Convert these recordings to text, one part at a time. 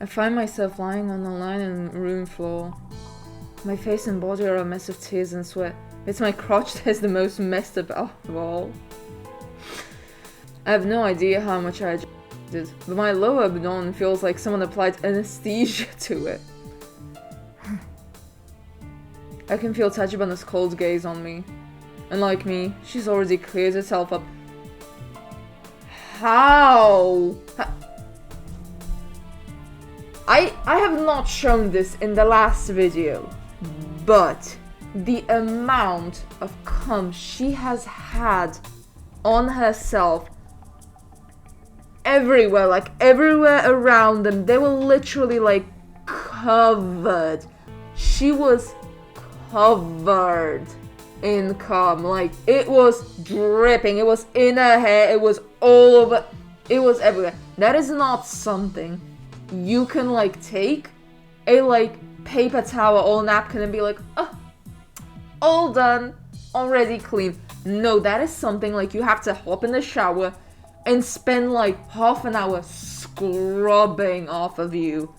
I find myself lying on the linen room floor. My face and body are a mess of tears and sweat. It's my crotch that's the most messed up of all. I have no idea how much I did, but my lower abdomen feels like someone applied anesthesia to it. I can feel Tachibana's cold gaze on me. Unlike me, she's already cleared herself up. How? I have not shown this in the last video, but the amount of cum she has had on herself everywhere, like everywhere around them, they were literally like covered. She was covered in cum, like it was dripping, it was in her hair, it was all over, it was everywhere. That is not something you can like take a like paper towel or napkin and be like, oh, all done, already clean. No, that is something like you have to hop in the shower and spend like half an hour scrubbing off of you.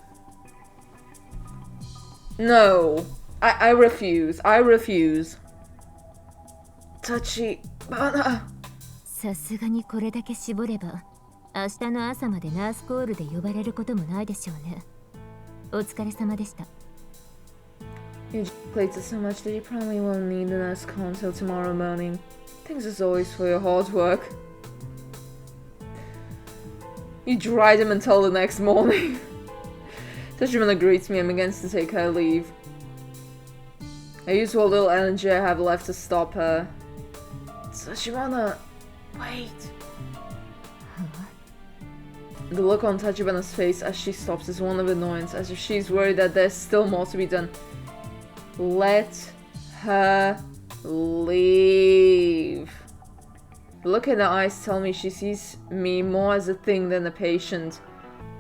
No, I refuse. I refuse. Tachibana. さすがにこれだけ絞れば明日の朝までナースコールで呼ばれることもないでしょうね。お疲れ様でした。You ejaculated so much that you probably won't need the nurse call until tomorrow morning. Thanks as always for your hard work. You dried him until the next morning. Tachibana greets me and begins to take her leave. I use what little energy I have left to stop her. Tachibana, wait. The look on Tachibana's face as she stops is one of annoyance, as if she's worried that there's still more to be done. Let her leave. The look in her eyes tell me she sees me more as a thing than a patient.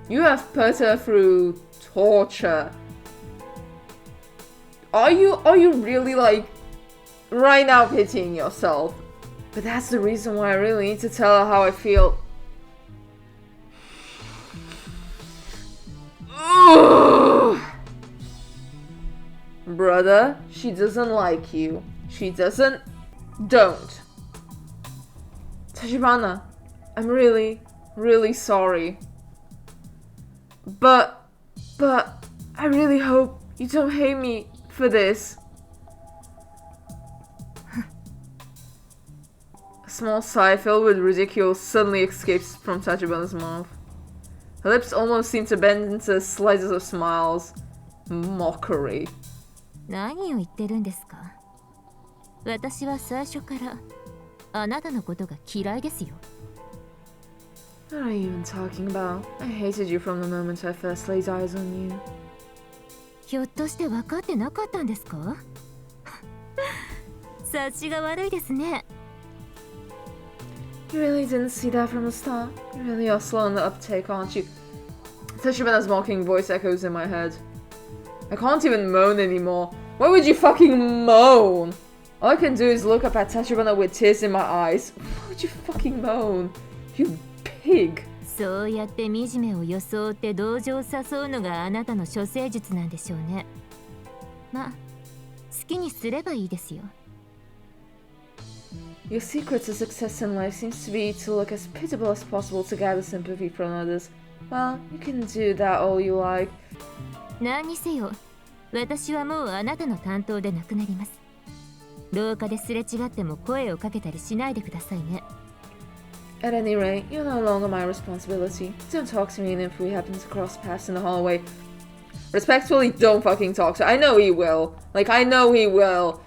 You have put her through torture. Are you really like right now pitying yourself? But that's the reason why I really need to tell her how I feel. Ugh. Brother, she doesn't like you. She doesn't. Don't. Tachibana, I'm really, really sorry. But I really hope you don't hate me for this. A small sigh filled with ridicule suddenly escapes from Tachibana's mouth. Her lips almost seem to bend into slices of smiles. Mockery. 何を言ってるんですか。私は最初からあなたのことが嫌いですよ。What are you even talking about? I hated you from the moment I first laid eyes on you. ひょっとして分かってなかったんですか。察しが悪いですね。You really didn't see that from the start? You really are slow on the uptake, aren't you? Tachibana's mocking voice echoes in my head. I can't even moan anymore. Why would you fucking moan? All I can do is look up at Tachibana with tears in my eyes. Why would you fucking moan? You pig. そうやって惨めを装って同情を誘うのがあなたの処世術なんでしょうね。まあ、好きにすればいいですよ。Your secret to success in life seems to be to look as pitiable as possible to gather sympathy from others. Well, you can do that all you like. 何にせよ、私はもうあなたの担当でなくなります。廊下ですれ違っても声をかけたりしないでくださいね。At any rate, you're no longer my responsibility. Don't talk to me and if we happen to cross paths in the hallway. Respectfully, don't fucking talk to her. I know he will. Like, I know he will.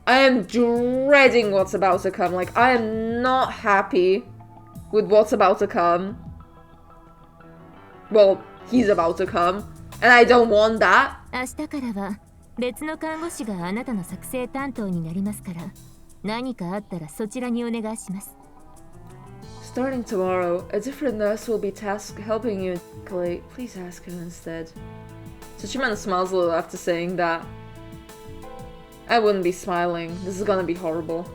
I am dreading what's about to come. Like, I am not happy with what's about to come. Well, he's about to come. And I don't want that. 明日からは別の看護師があなたの作成担当になりますから、何かあったらそちらにお願いします。Starting tomorrow, a different nurse will be tasked helping you ejaculate. Please ask her instead. Tachibana smiles a little after saying that. I wouldn't be smiling. This is gonna be horrible.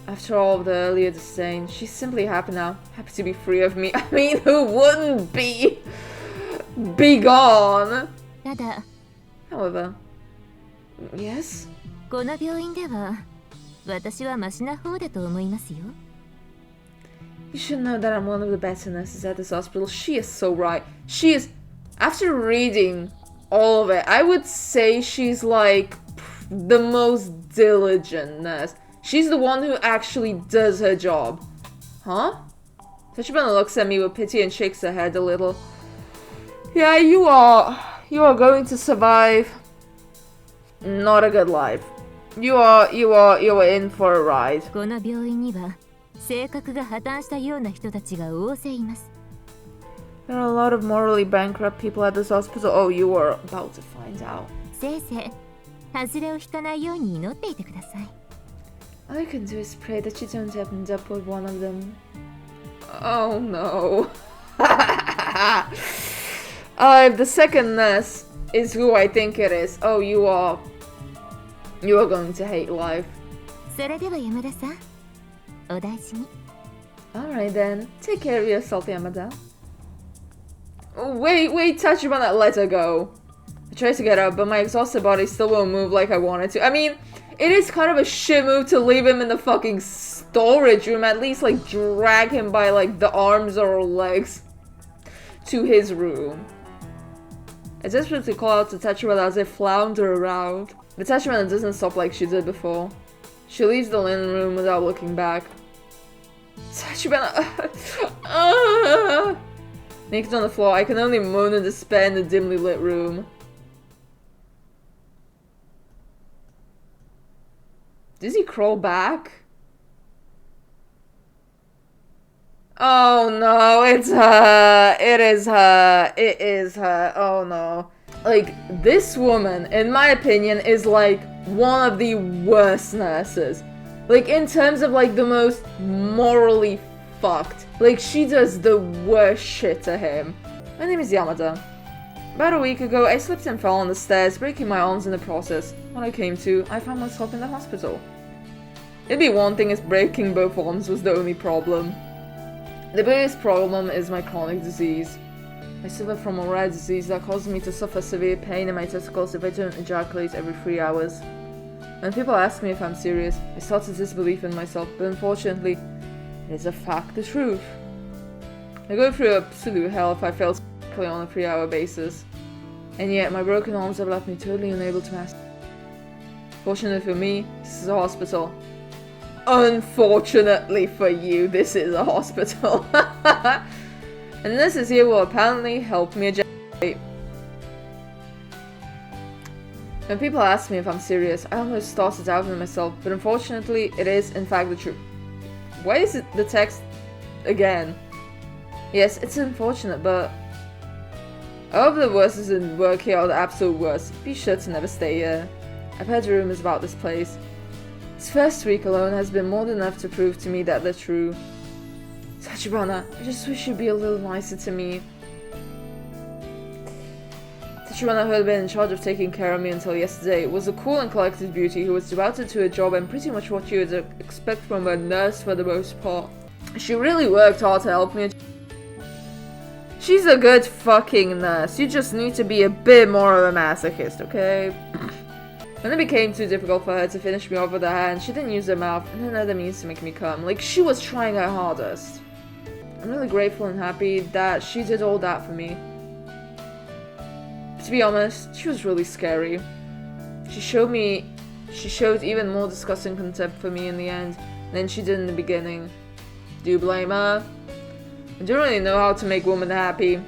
After all of the earlier disdain, she's simply happy now. Happy to be free of me. I mean, who wouldn't be? Be gone! ただ However, yes? この病院では私はマシな方だと思いますよ。 You should know that I'm one of the better nurses at this hospital. She is so right. She is, after reading all of it, I would say she's like the most diligent nurse. She's the one who actually does her job. Huh? Tachibana looks at me with pity and shakes her head a little. Yeah, you are going to survive. Not a good life. You are in for a ride. この病院には性格が破綻したような人たちが大勢います。 There are a lot of morally bankrupt people at this hospital. Oh, you are about to find out. せいぜい外れを引かないように祈っていてください。 All you can do is pray that you don't end up with one of them. Oh no. If the second nurse is who I think it is, oh, you are going to hate life. それでは山田さん、お大事に。 Alright then, take care of yourself, Yamada. Oh, wait, Tachibana, let her go. I tried to get up, but my exhausted body still won't move like I wanted to. I mean, it is kind of a shit move to leave him in the fucking storage room. At least, like, drag him by, like, the arms or legs to his room. I desperately call out to Tachibana as they flounder around. But Tachibana doesn't stop like she did before. She leaves the linen room without looking back. Tachibana... Naked on the floor, I can only moan in despair in the dimly lit room. Does he crawl back? Oh no, it's her. It is her. It is her. Oh no. Like, this woman, in my opinion, is like one of the worst nurses. Like, in terms of like the most morally fucked. Like, she does the worst shit to him. My name is Yamada. About a week ago, I slipped and fell on the stairs, breaking my arms in the process. When I came to, I found myself in the hospital. It'd be one thing if breaking both arms was the only problem. The biggest problem is my chronic disease. I suffer from a rare disease that causes me to suffer severe pain in my testicles if I don't ejaculate every 3 hours. When people ask me if I'm serious, I start to disbelieve in myself, but unfortunately, it is a fact, the truth. I go through absolute hell if I fail to ejaculate on a 3-hour basis. And yet, my broken arms have left me totally unable to master. Fortunately for me, this is a hospital. Unfortunately for you, this is a hospital. And nurses here will apparently help me ejaculate. When people ask me if I'm serious, I almost started doubting myself, but unfortunately, it is in fact the truth. Why is it the text again? Yes, it's unfortunate, but I hope the worst isn't work here or the absolute worst. Be sure to never stay here. I've heard rumors about this place. This first week alone has been more than enough to prove to me that they're true. Tachibana, I just wish you'd be a little nicer to me. Tachibana, who had been in charge of taking care of me until yesterday, was a cool and collected beauty who was devoted to her job and pretty much what you would expect from a nurse for the most part. She really worked hard to help me. She's a good fucking nurse. You just need to be a bit more of a masochist, okay? When it became too difficult for her to finish me off with her hand, she didn't use her mouth and had other means to make me come. Like, she was trying her hardest. I'm really grateful and happy that she did all that for me. But to be honest, she was really scary. She showed even more disgusting contempt for me in the end than she did in the beginning. Do you blame her? I don't really know how to make women happy.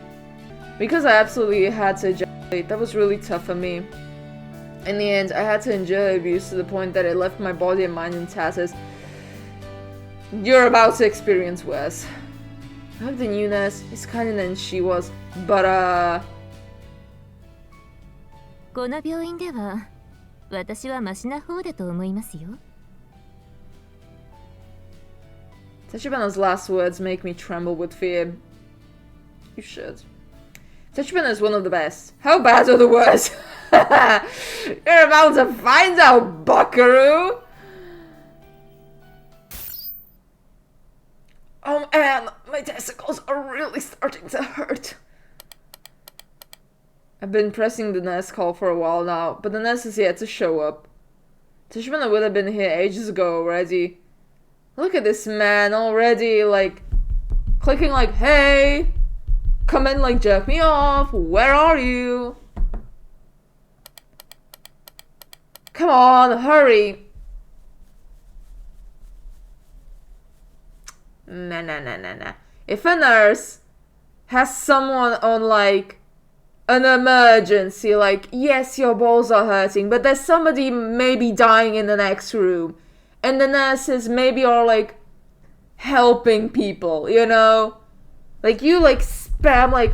Because I absolutely had to ejaculate, that was really tough for me. In the end, I had to endure abuse to the point that it left my body and mind in tatters. You're about to experience worse. I hope the new nurse is kinder than she was, but この病院では私はマシな方だと思いますよ。 Tachibana's last words make me tremble with fear. You should. Tachibana is one of the best. How bad are the worst? You're about to find out, buckaroo! Oh man, my testicles are really starting to hurt. I've been pressing the nurse call for a while now, but the nurse is yet to show up. Tishmana would have been here ages ago already. Look at this man already, like, clicking like, hey, come in, like, jerk me off, where are you? Come on, hurry. Nah. If a nurse has someone on, like, an emergency, like, yes, your balls are hurting, but there's somebody maybe dying in the next room, and the nurses maybe are, like, helping people, you know? Like, you, like, spam, like,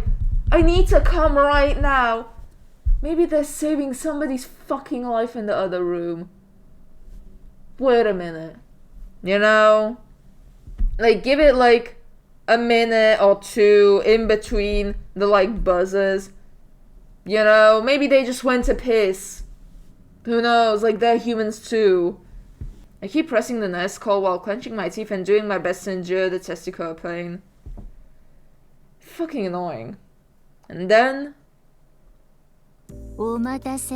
I need to come right now. Maybe they're saving somebody's fucking life in the other room. Wait a minute. You know? Like, give it, like, a minute or two in between the, like, buzzers. You know? Maybe they just went to piss. Who knows? Like, they're humans too. I keep pressing the nurse call while clenching my teeth and doing my best to endure the testicular pain. Fucking annoying. And then... お待たせ。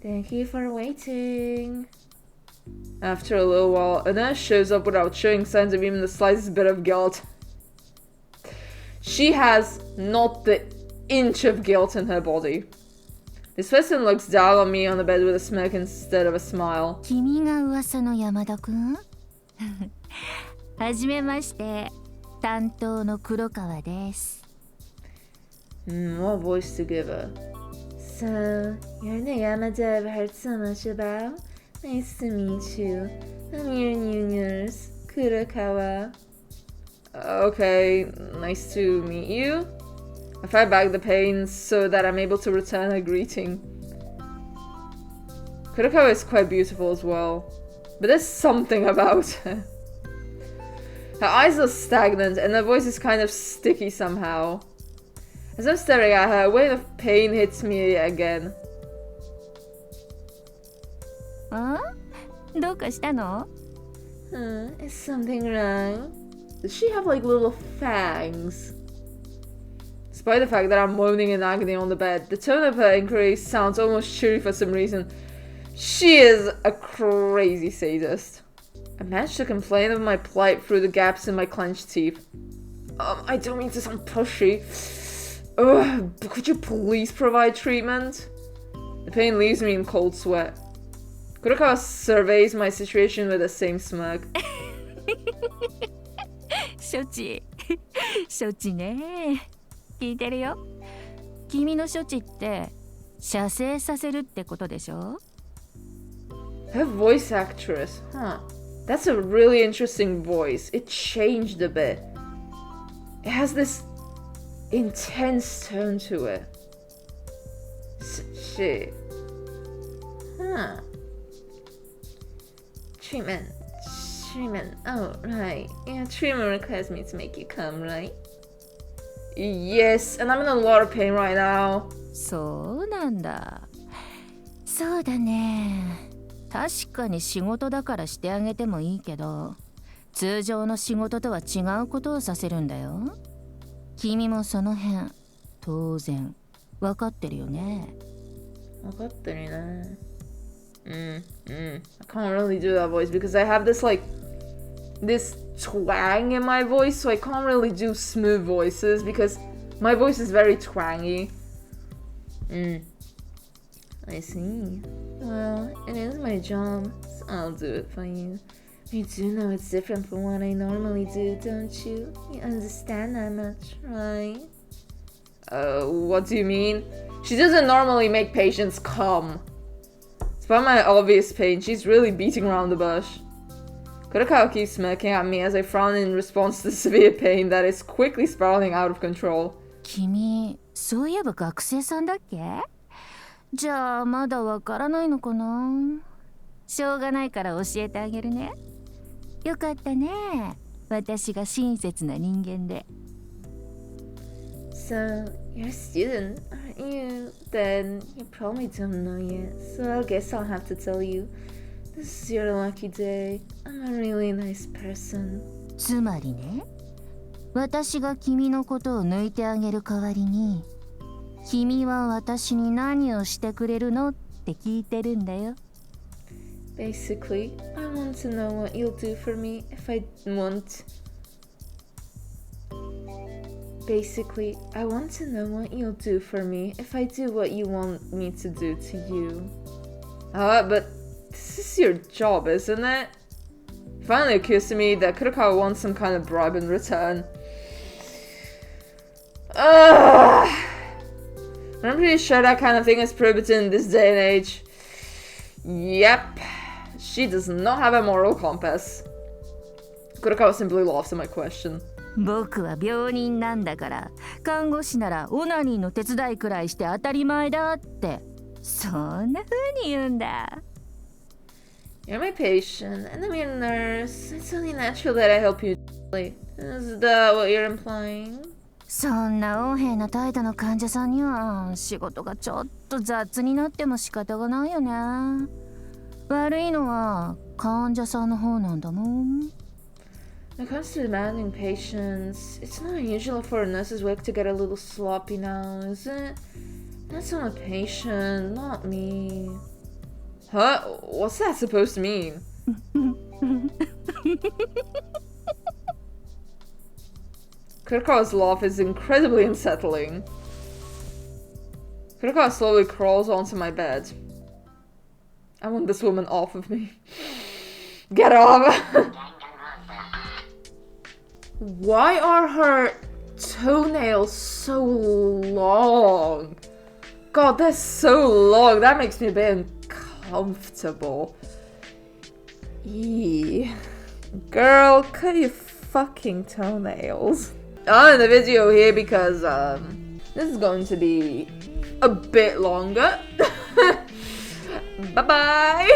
Thank you for waiting. After a little while, a nurse shows up without showing signs of even the slightest bit of guilt. She has not the inch of guilt in her body. This person looks down on me on the bed with a smirk instead of a smile. 君が噂の山田くん？はじめまして、担当の黒川です。What voice to give her? So, you're the Yamada I've heard so much about? Nice to meet you. I'm your new nurse, Kurokawa. Okay, nice to meet you. I fight back the pain so that I'm able to return her greeting. Kurokawa is quite beautiful as well, but there's something about her. Her eyes are stagnant and her voice is kind of sticky somehow. As I'm staring at her, a wave of pain hits me again. あ？どうかしたの？ Is something wrong? Does she have like little fangs? Despite the fact that I'm moaning in agony on the bed, the tone of her inquiry sounds almost cheery for some reason. She is a crazy sadist. I managed to complain of my plight through the gaps in my clenched teeth. I don't mean to sound pushy. Ugh, but could you please provide treatment? The pain leaves me in cold sweat. Kurokawa surveys my situation with the same smirk. 処置処置ね。聞いてるよ。君の処置って射精させるってことでしょ？ Her voice actress, huh? That's a really interesting voice. It changed a bit. It has this intense tone to it. Shit. Huh. Treatment. Oh, right. Yeah, treatment requires me to make you come, right? Yes, and I'm in a lot of pain right now. そうなんだ。そうだね。確かに仕事だからしてあげてもいいけど、通常の仕事とは違うことをさせるんだよ。君もその辺、当然、分かってるよね。分かってるね。I can't really do that voice because I have this like this twang in my voice, so I can't really do smooth voices because my voice is very twangy. I see. Well, it is my job, so I'll do it for you. You do know it's different from what I normally do, don't you? You understand that much, right? What do you mean? She doesn't normally make patients come. Despite my obvious pain, she's really beating around the bush. Kurokawa keeps smirking at me as I frown in response to the severe pain that is quickly spiraling out of control. 君、そういえば学生さんだっけ？じゃあまだわからないのかな？しょうがないから教えてあげるね。よかったね。私が親切な人間で。So, you're a student, aren't you? Then you probably don't know yet, so I guess I'll have to tell you. This is your lucky day. I'm a really nice person. つまりね、私が君のことを抜いてあげる代わりに、君は私に何をしてくれるのって聞いてるんだよ。Basically, I want to know what you'll do for me if I want. Basically, I want to know what you'll do for me if I do what you want me to do to you. But this is your job, isn't it? Finally occurs to me that Kurokawa wants some kind of bribe in return. I'm pretty sure that kind of thing is prohibited in this day and age. Yep. She does not have a moral compass. Kurokawa simply laughs at my question. 僕は病人なんだから、看護師ならオナニーの手伝いくらいして当たり前だって、そんな風に言うんだ。You're my patient, and I'm your nurse. It's only natural that I help you. Is that what you're implying? そんな横柄な態度の患者さんには仕事がちょっと雑になっても仕方がないよね。悪いのは患者さんの方なんだもん。When it comes to demanding patients, it's not unusual for a nurse's work to get a little sloppy now, is it? That's on a patient, not me. Huh? What's that supposed to mean? Kurokawa's laugh is incredibly unsettling. Kurokawa slowly crawls onto my bed. I want this woman off of me. Get off! Why are her toenails so long? God, they're so long. That makes me a bit uncomfortable. Eee. Girl, cut your fucking toenails. I'll end the video here because this is going to be a bit longer. Bye bye.